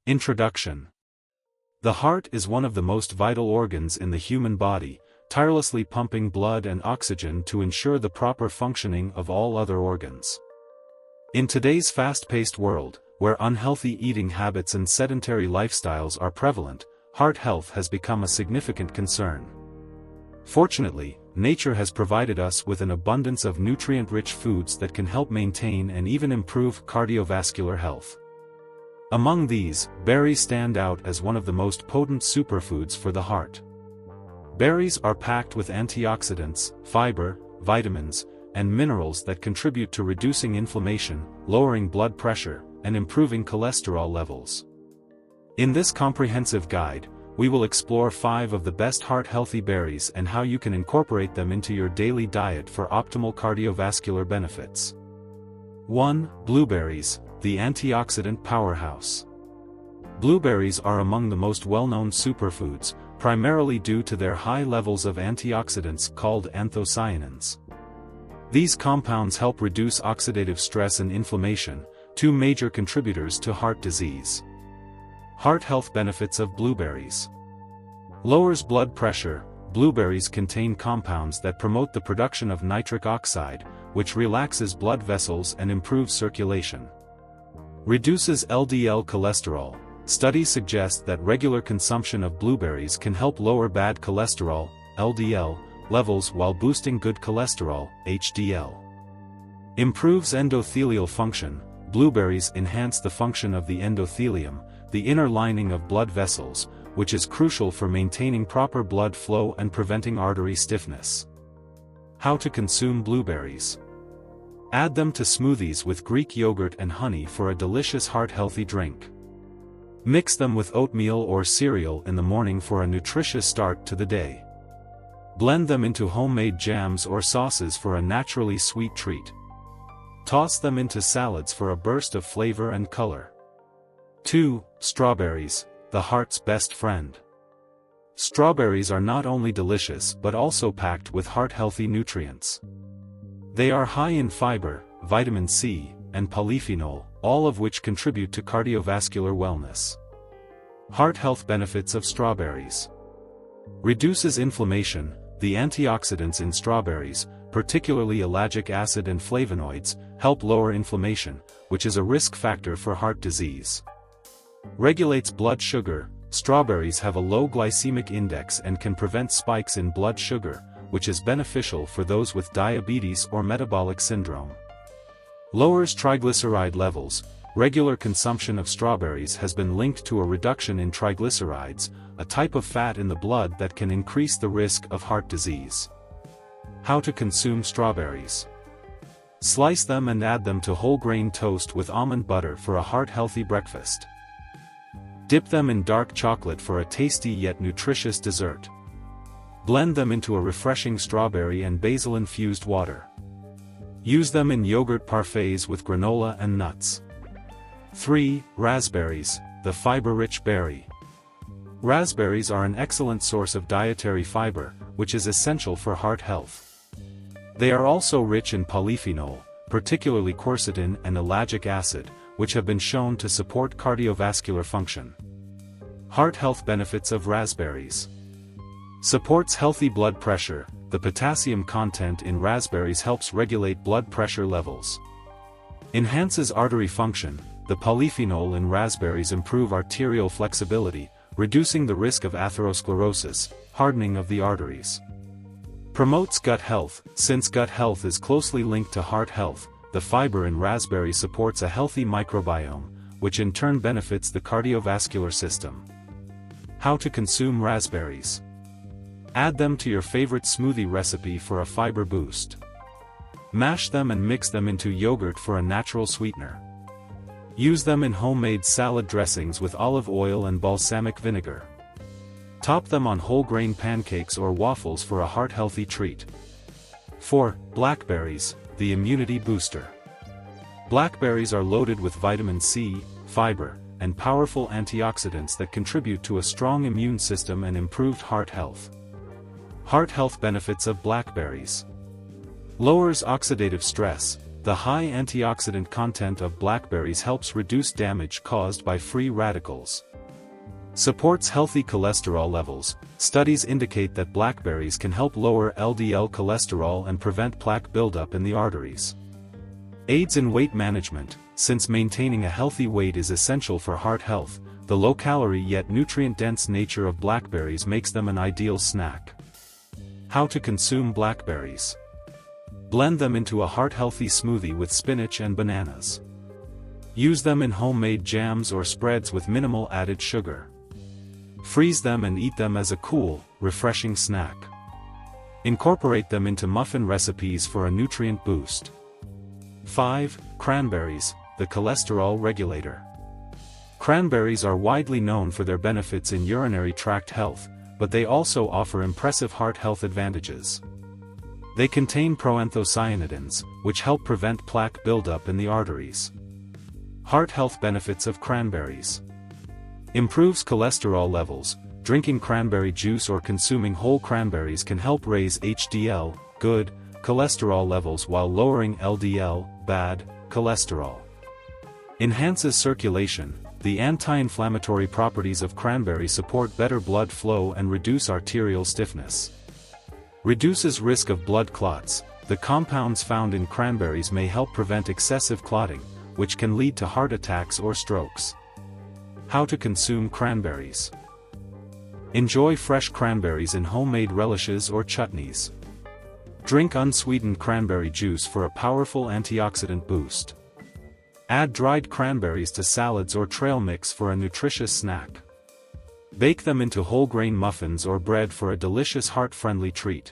Introduction. The heart is one of the most vital organs in the human body, tirelessly pumping blood and oxygen to ensure the proper functioning of all other organs. In today's fast-paced world, where unhealthy eating habits and sedentary lifestyles are prevalent, heart health has become a significant concern. Fortunately, nature has provided us with an abundance of nutrient-rich foods that can help maintain and even improve cardiovascular health. Among these, berries stand out as one of the most potent superfoods for the heart. Berries are packed with antioxidants, fiber, vitamins, and minerals that contribute to reducing inflammation, lowering blood pressure, and improving cholesterol levels. In this comprehensive guide, we will explore 5 of the best heart-healthy berries and how you can incorporate them into your daily diet for optimal cardiovascular benefits. 1. Blueberries, the antioxidant powerhouse. Blueberries are among the most well-known superfoods, primarily due to their high levels of antioxidants called anthocyanins. These compounds help reduce oxidative stress and inflammation, 2 major contributors to heart disease. Heart health benefits of blueberries. Lowers blood pressure. Blueberries contain compounds that promote the production of nitric oxide, which relaxes blood vessels and improves circulation. Reduces LDL cholesterol. Studies suggest that regular consumption of blueberries can help lower bad cholesterol, LDL, levels while boosting good cholesterol, HDL. Improves endothelial function. Blueberries enhance the function of the endothelium, the inner lining of blood vessels, which is crucial for maintaining proper blood flow and preventing artery stiffness. How to consume blueberries. Add them to smoothies with Greek yogurt and honey for a delicious heart-healthy drink. Mix them with oatmeal or cereal in the morning for a nutritious start to the day. Blend them into homemade jams or sauces for a naturally sweet treat. Toss them into salads for a burst of flavor and color. 2. Strawberries, the heart's best friend. Strawberries are not only delicious but also packed with heart-healthy nutrients. They are high in fiber, vitamin C, and polyphenol, all of which contribute to cardiovascular wellness. Heart health benefits of strawberries. Reduces inflammation. The antioxidants in strawberries, particularly ellagic acid and flavonoids, help lower inflammation, which is a risk factor for heart disease. Regulates blood sugar. Strawberries have a low glycemic index and can prevent spikes in blood sugar, which is beneficial for those with diabetes or metabolic syndrome. Lowers triglyceride levels. Regular consumption of strawberries has been linked to a reduction in triglycerides, a type of fat in the blood that can increase the risk of heart disease. How to consume strawberries. Slice them and add them to whole grain toast with almond butter for a heart-healthy breakfast. Dip them in dark chocolate for a tasty yet nutritious dessert. Blend them into a refreshing strawberry and basil-infused water. Use them in yogurt parfaits with granola and nuts. 3. Raspberries, the fiber-rich berry. Raspberries are an excellent source of dietary fiber, which is essential for heart health. They are also rich in polyphenol, particularly quercetin and ellagic acid, which have been shown to support cardiovascular function. Heart health benefits of raspberries. Supports healthy blood pressure. The potassium content in raspberries helps regulate blood pressure levels. Enhances artery function. The polyphenol in raspberries improve arterial flexibility, reducing the risk of atherosclerosis, hardening of the arteries. Promotes gut health. Since gut health is closely linked to heart health, the fiber in raspberry supports a healthy microbiome, which in turn benefits the cardiovascular system. How to consume raspberries. Add them to your favorite smoothie recipe for a fiber boost. Mash them and mix them into yogurt for a natural sweetener. Use them in homemade salad dressings with olive oil and balsamic vinegar. Top them on whole grain pancakes or waffles for a heart-healthy treat. 4. Blackberries, the immunity booster. Blackberries are loaded with vitamin C, fiber, and powerful antioxidants that contribute to a strong immune system and improved heart health. Heart health benefits of blackberries. Lowers oxidative stress. The high antioxidant content of blackberries helps reduce damage caused by free radicals. Supports healthy cholesterol levels. Studies indicate that blackberries can help lower LDL cholesterol and prevent plaque buildup in the arteries. Aids in weight management. Since maintaining a healthy weight is essential for heart health, the low-calorie yet nutrient-dense nature of blackberries makes them an ideal snack. How to consume blackberries. Blend them into a heart-healthy smoothie with spinach and bananas. Use them in homemade jams or spreads with minimal added sugar. Freeze them and eat them as a cool, refreshing snack. Incorporate them into muffin recipes for a nutrient boost. 5. Cranberries, the cholesterol regulator. Cranberries are widely known for their benefits in urinary tract health, but they also offer impressive heart health advantages. They contain proanthocyanidins, which help prevent plaque buildup in the arteries. Heart health benefits of cranberries. Improves cholesterol levels. Drinking cranberry juice or consuming whole cranberries can help raise HDL, good, cholesterol levels while lowering LDL, bad, cholesterol. Enhances circulation. The anti-inflammatory properties of cranberry support better blood flow and reduce arterial stiffness. Reduces risk of blood clots. The compounds found in cranberries may help prevent excessive clotting, which can lead to heart attacks or strokes. How to consume cranberries. Enjoy fresh cranberries in homemade relishes or chutneys. Drink unsweetened cranberry juice for a powerful antioxidant boost. Add dried cranberries to salads or trail mix for a nutritious snack. Bake them into whole grain muffins or bread for a delicious heart-friendly treat.